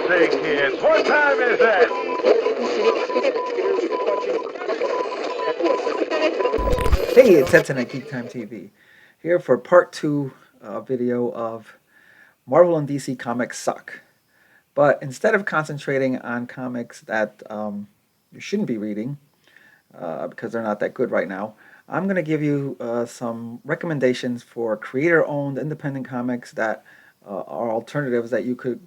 say, kids, what time is it? Hey, it's Edson at GeekTime TV, here for part 2 video of Marvel and DC comics suck. But instead of concentrating on comics that you shouldn't be reading, because they're not that good right now, I'm going to give you some recommendations for creator-owned independent comics that are alternatives that you could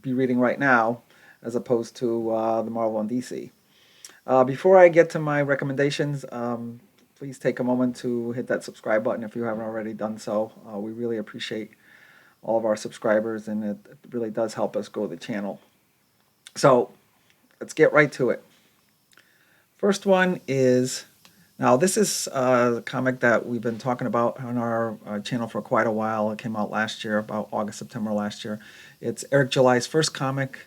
be reading right now, as opposed to the Marvel and DC. Before I get to my recommendations, please take a moment to hit that subscribe button if you haven't already done so. We really appreciate all of our subscribers, and it really does help us grow the channel. So let's get right to it. First one is, now this is a comic that we've been talking about on our channel for quite a while. It came out last year, about August, September last year. It's Eric July's first comic,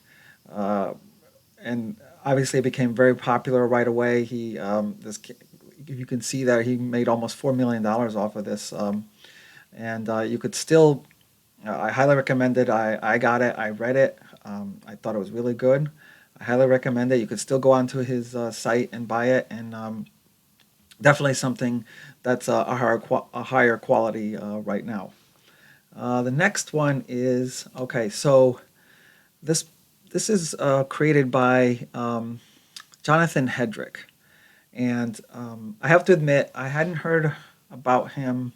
and obviously it became very popular right away. You can see that he made almost $4 million off of this, and you could still, I highly recommend it. I got it, I read it, I thought it was really good. I highly recommend it. You could still go onto his site and buy it, and definitely something that's a higher quality right now. The next one is, okay, so this is created by Jonathan Hedrick. And I have to admit, I hadn't heard about him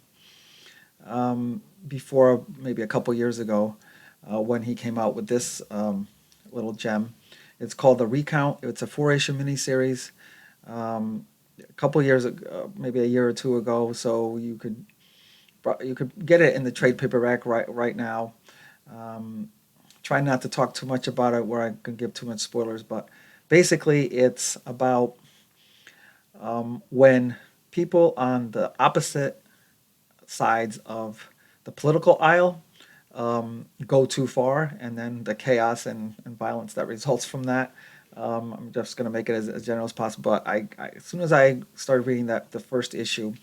before, maybe a couple years ago, when he came out with this little gem. It's called The Recount. It's a 4-issue miniseries. A couple years ago, maybe a year or two ago, so you could get it in the trade paperback right now. Try not to talk too much about it where I can give too much spoilers, but basically it's about when people on the opposite sides of the political aisle go too far, and then the chaos and violence that results from that. I'm just going to make it as general as possible, but as soon as I started reading the first issue,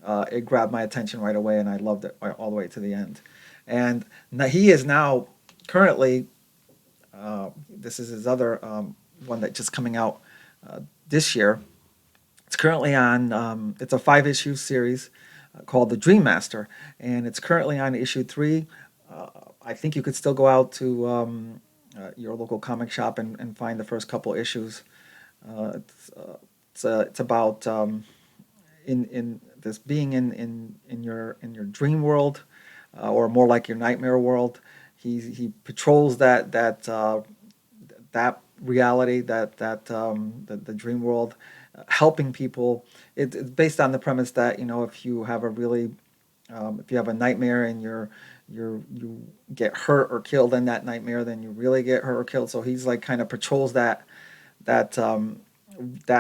it grabbed my attention right away, and I loved it all the way to the end. And now he is now currently, this is his other one that just coming out this year. It's currently on, it's a 5-issue series called The Dream Master, and it's currently on issue 3. I think you could still go out to your local comic shop and find the first couple issues. It's about in this being in your dream world, or more like your nightmare world. He patrols that reality, the dream world, helping people. It's based on the premise that, if you have if you have a nightmare and you get hurt or killed in that nightmare, then you really get hurt or killed. So he's like kind of patrols that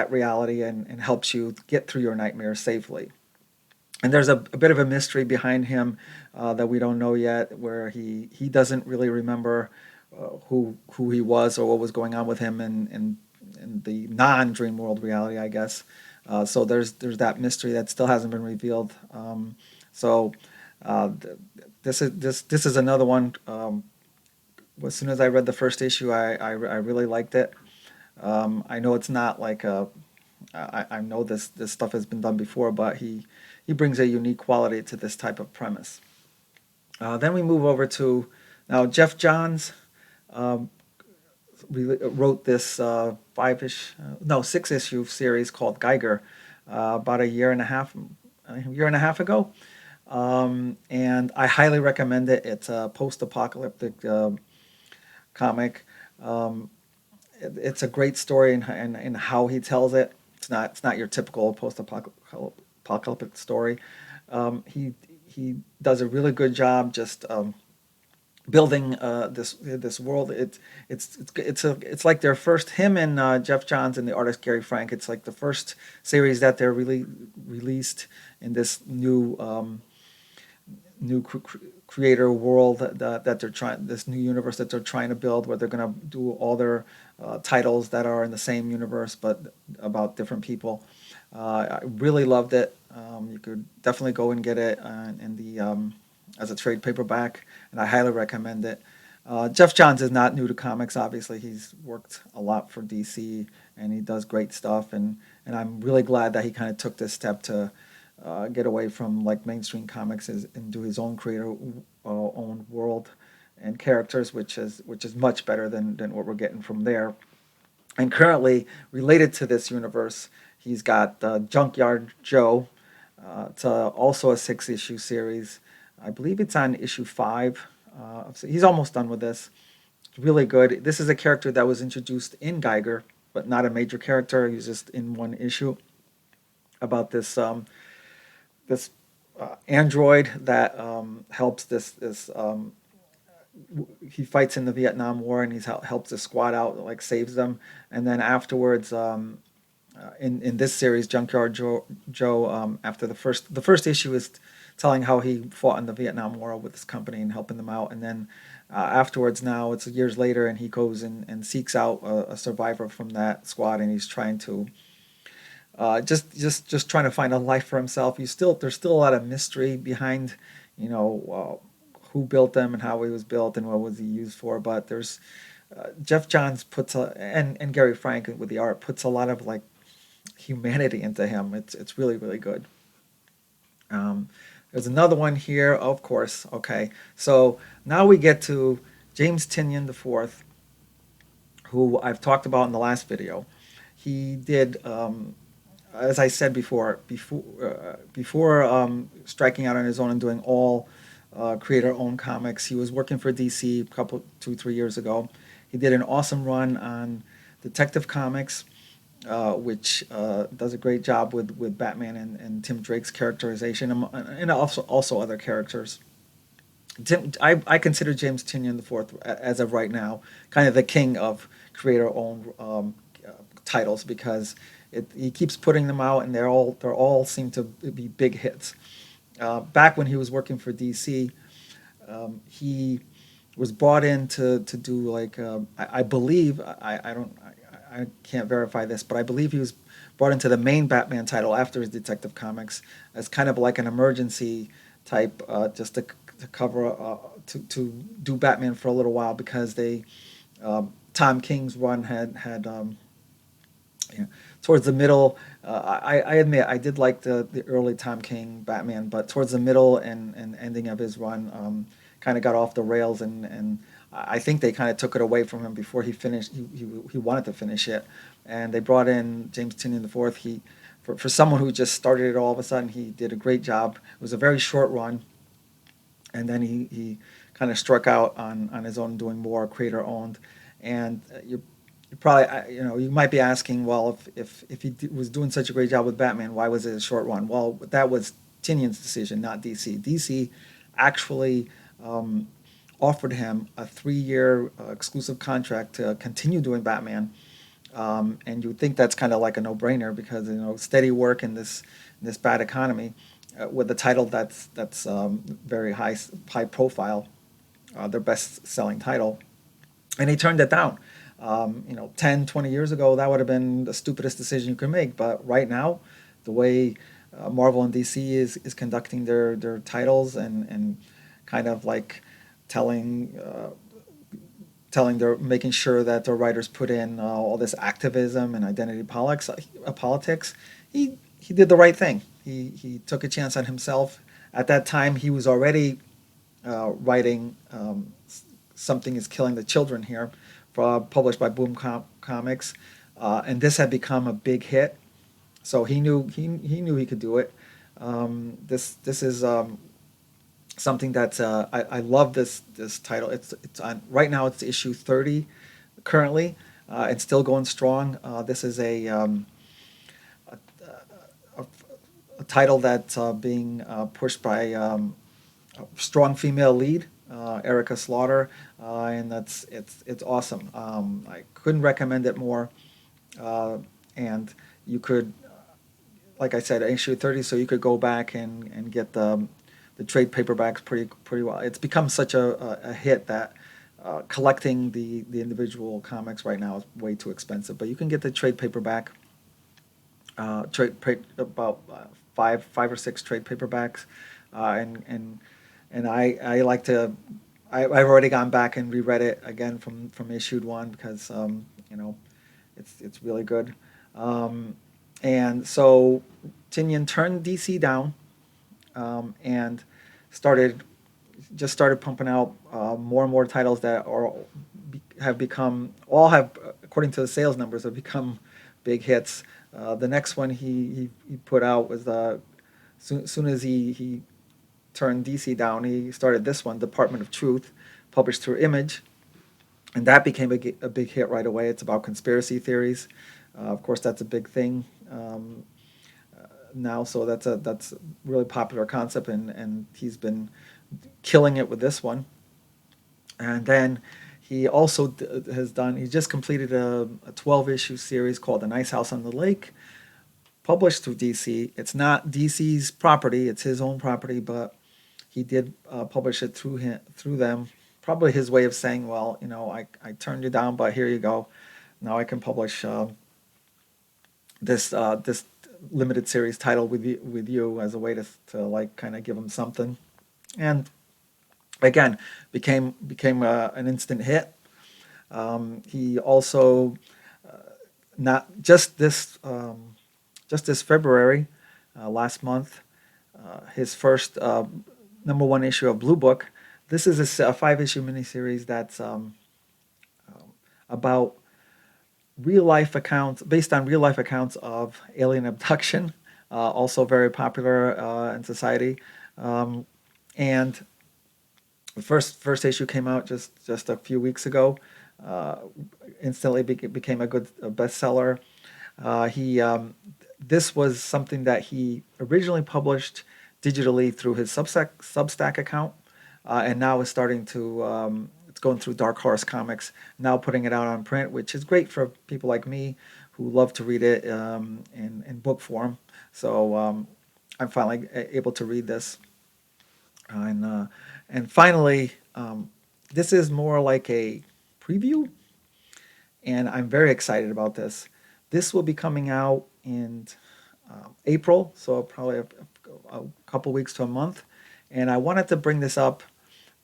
reality and helps you get through your nightmare safely. And there's a bit of a mystery behind him that we don't know yet, where he doesn't really remember who he was or what was going on with him in the non-dream world reality, I guess. So there's that mystery that still hasn't been revealed. This is another one. As soon as I read the first issue, I really liked it. I know it's not like I know this stuff has been done before, but he brings a unique quality to this type of premise. Then we move over to, now Jeff Johns wrote this 6-issue series called Geiger about a year and a half ago. And I highly recommend it. It's a post-apocalyptic comic. It's a great story in how he tells it. It's not your typical post-apocalyptic story. He does a really good job just building this world. It's like their first, him and Jeff Johns and the artist Gary Frank. It's like the first series that they're really released in this new creator world that they're trying, this new universe that they're trying to build, where they're going to do all their titles that are in the same universe but about different people. I really loved it. You could definitely go and get it in the as a trade paperback, and I highly recommend it. Jeff Johns is not new to comics. Obviously, he's worked a lot for DC, and he does great stuff. And I'm really glad that he kind of took this step to get away from like mainstream comics and do his own creator own world and characters, which is much better than what we're getting from there. And currently related to this universe, he's got Junkyard Joe. It's also a 6-issue series. I believe it's on issue 5. So he's almost done with this. It's really good. This is a character that was introduced in Geiger, but not a major character. He's just in one issue about this android that helps he fights in the Vietnam War, and he helps the squad out, like saves them. And then afterwards, in this series, Junkyard Joe, after the first issue is telling how he fought in the Vietnam War with this company and helping them out, and then afterwards, now it's years later, and he goes and seeks out a survivor from that squad, and he's trying to just trying to find a life for himself. There's still a lot of mystery behind, who built them and how he was built and what was he used for. But there's Jeff Johns and Gary Frank with the art puts a lot of like humanity into him. It's really really good. There's another one here, of course. Okay, so now we get to James Tynion IV, who I've talked about in the last video. He did. As I said before striking out on his own and doing all creator-owned comics, he was working for DC 2-3 years ago. He did an awesome run on Detective Comics, which does a great job with Batman and Tim Drake's characterization, and also other characters. I consider James Tynion IV, as of right now, kind of the king of creator-owned titles, because he keeps putting them out, and they all seem to be big hits. Back when he was working for DC, he was brought in to do like I believe I can't verify this, but I believe he was brought into the main Batman title after his Detective Comics as kind of like an emergency type, just to cover to do Batman for a little while, because Tom King's run had towards the middle. I admit I did like the early Tom King Batman, but towards the middle and ending of his run, kind of got off the rails, and I think they kind of took it away from him before he finished. He wanted to finish it, and they brought in James Tynion IV. For someone who just started it all of a sudden, he did a great job. It was a very short run, and then he kind of struck out on his own, doing more creator owned. And you probably, you might be asking, well, if he was doing such a great job with Batman, why was it a short run? Well, that was Tynion's decision, not DC. DC actually offered him a 3-year exclusive contract to continue doing Batman, and you would think that's kind of like a no-brainer, because steady work in this bad economy, with a title that's very high profile, their best selling title, and he turned it down. 10, 20 years ago, that would have been the stupidest decision you could make. But right now, the way Marvel and DC is conducting their titles, and kind of like making sure that their writers put in all this activism and identity politics, he did the right thing. He took a chance on himself. At that time, he was already writing Something is Killing the Children Here, published by Boom Comics, and this had become a big hit. So he knew he could do it. This is something that I love this title. It's on right now. It's issue 30 currently. It's still going strong. This is a title that's being pushed by a strong female lead, Erica Slaughter, and it's awesome. I couldn't recommend it more. And you could, like I said, issue 30, so you could go back and get the trade paperbacks pretty well. It's become such a hit that collecting the individual comics right now is way too expensive. But you can get the trade paperback, about 5 or 6 trade paperbacks, and I like to I've already gone back and reread it again from issued one because you know it's really good. Um, and so Tinian turned DC down and started started pumping out more and more titles that are have become all have according to the sales numbers have become big hits. The next one he put out was soon as he turned DC down, he started this one, Department of Truth, published through Image, and that became a big hit right away. It's about conspiracy theories. Of course, that's a big thing now. So that's a really popular concept, and he's been killing it with this one. And then he also has done. He just completed a 12-issue series called The Nice House on the Lake, published through DC. It's not DC's property; it's his own property, but he did publish it through them. Probably his way of saying, well, I turned you down, but here you go. Now I can publish this limited series title with you as a way to like kind of give him something. And again, became an instant hit. He also not just this February, last month, his first #1 issue of Blue Book. This is a 5-issue miniseries that's about real life accounts, based on real life accounts of alien abduction, also very popular in society. And the first issue came out just a few weeks ago. Uh, Instantly became a bestseller. He This was something that he originally published digitally through his Substack account, and now is starting to. It's going through Dark Horse Comics now, putting it out on print, which is great for people like me who love to read it in book form. So I'm finally able to read this, and finally, this is more like a preview, and I'm very excited about this. This will be coming out in April, so probably a couple weeks to a month. And I wanted to bring this up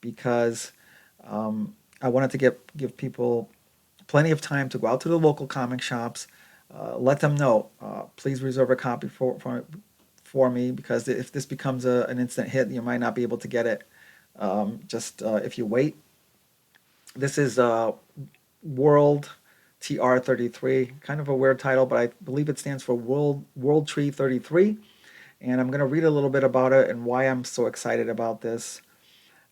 because I wanted to give people plenty of time to go out to the local comic shops, let them know, please reserve a copy for me, because if this becomes an instant hit, you might not be able to get it just if you wait. This is World TR33, kind of a weird title, but I believe it stands for World Tree 33. And I'm going to read a little bit about it and why I'm so excited about this.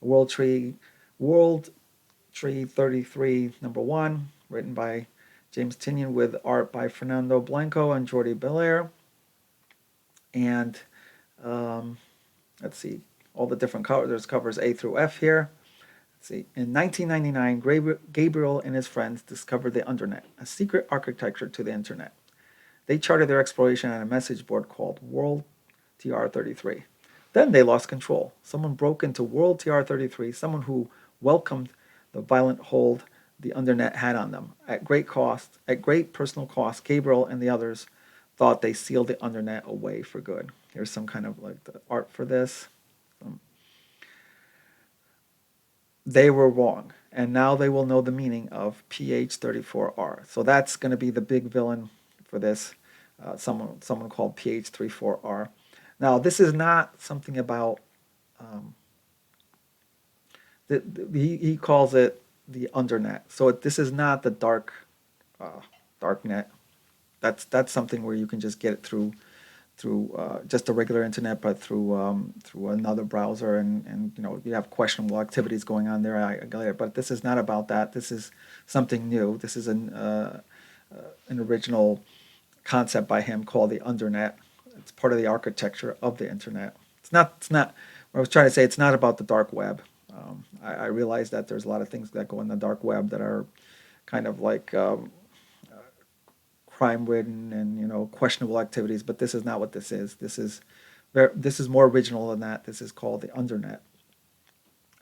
World Tree 33 #1, written by James Tynion with art by Fernando Blanco and Jordi Belair. And let's see, all the different covers. There's covers A through F here. Let's see. In 1999, Gabriel and his friends discovered the Undernet, a secret architecture to the internet. They charted their exploration on a message board called World TR33. Then they lost control. Someone broke into World TR33, someone who welcomed the violent hold the Undernet had on them. At great personal cost, Gabriel and the others thought they sealed the Undernet away for good. Here's some kind of like the art for this. They were wrong, and now they will know the meaning of PH34R. So that's going to be the big villain for this, someone called PH34R. Now, this is not something about, he calls it the Undernet. So this is not the dark net. That's something where you can just get it through just a regular internet, but through another browser, and you have questionable activities going on there. I get it, but this is not about that. This is something new. This is an original concept by him called the Undernet. It's part of the architecture of the internet. It's not. What I was trying to say, it's not about the dark web. I realize that there's a lot of things that go in the dark web that are kind of like crime-ridden and questionable activities, but this is not what this is. This is more original than that. This is called the Undernet.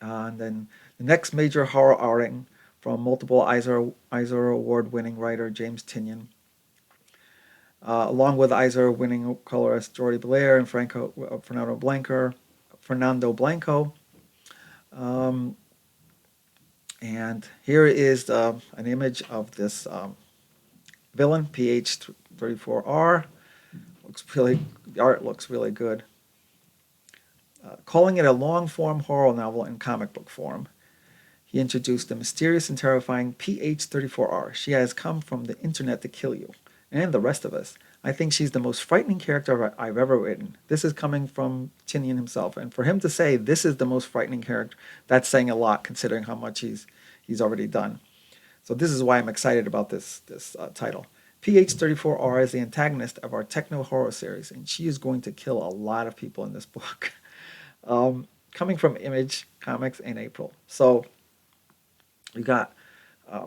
And then the next major horror outing from multiple Eisner Award-winning writer James Tynion, along with Eisner-winning colorist Jordi Belair and Fernando Blanco. And here is an image of this villain, PH-34R. The art looks really good. Calling it a long-form horror novel in comic book form, he introduced the mysterious and terrifying PH-34R. She has come from the internet to kill you, and the rest of us. I think she's the most frightening character I've ever written. This is coming from Tynion himself, and for him to say this is the most frightening character, that's saying a lot considering how much he's already done. So this is why I'm excited about this title. PH-34R is the antagonist of our techno horror series, and she is going to kill a lot of people in this book. Coming from Image Comics in April. So you got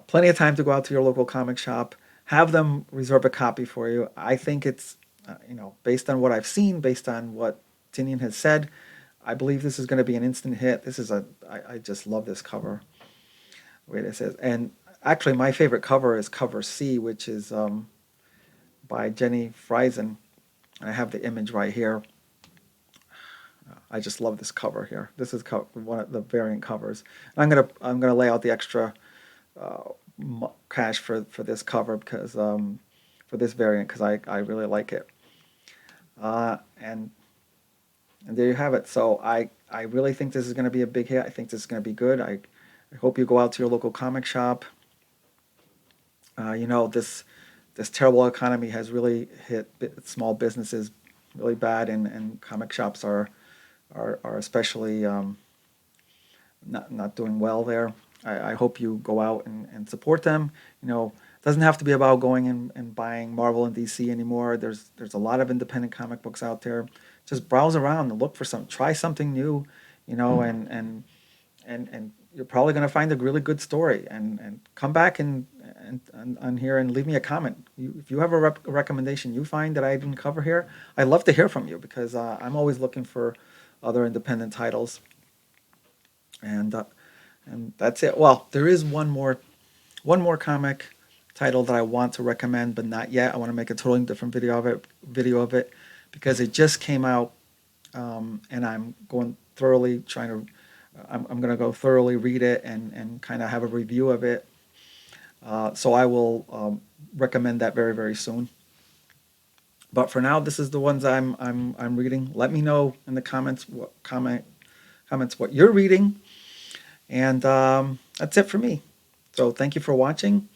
plenty of time to go out to your local comic shop, have them reserve a copy for you. I think it's, based on what I've seen, based on what Tynion has said, I believe this is going to be an instant hit. I just love this cover, the way this is. And actually, my favorite cover is cover C, which is by Jenny Friesen. I have the image right here. I just love this cover here. This is one of the variant covers. I'm gonna lay out the extra cash for this cover because for this variant because I really like it. And there you have it. So I really think this is going to be a big hit. I think this is going to be good. I hope you go out to your local comic shop. This terrible economy has really hit small businesses really bad, and comic shops are especially not doing well there. I hope you go out and support them. It doesn't have to be about going and buying Marvel and DC anymore. There's a lot of independent comic books out there. Just browse around and look for try something new, and you're probably going to find a really good story. And come back and here and leave me a comment. If you have a recommendation you find that I didn't cover here, I'd love to hear from you because I'm always looking for other independent titles. And that's it. Well, there is one more comic title that I want to recommend, but not yet. I want to make a totally different video of it because it just came out, and I'm going to go thoroughly read it and kind of have a review of it. So I will recommend that very, very soon. But for now, this is the ones I'm reading. Let me know in the comments what you're reading. And that's it for me. So thank you for watching,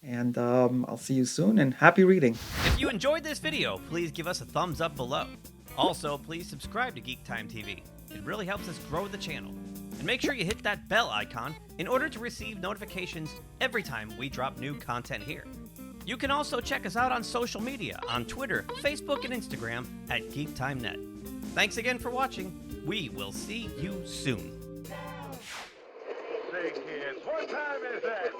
and I'll see you soon, and happy reading. If you enjoyed this video, please give us a thumbs up below. Also, please subscribe to GeekTime TV. It really helps us grow the channel. And make sure you hit that bell icon in order to receive notifications every time we drop new content here. You can also check us out on social media on Twitter, Facebook, and Instagram at GeekTimeNet. Thanks again for watching. We will see you soon. Say, kids, what time is that?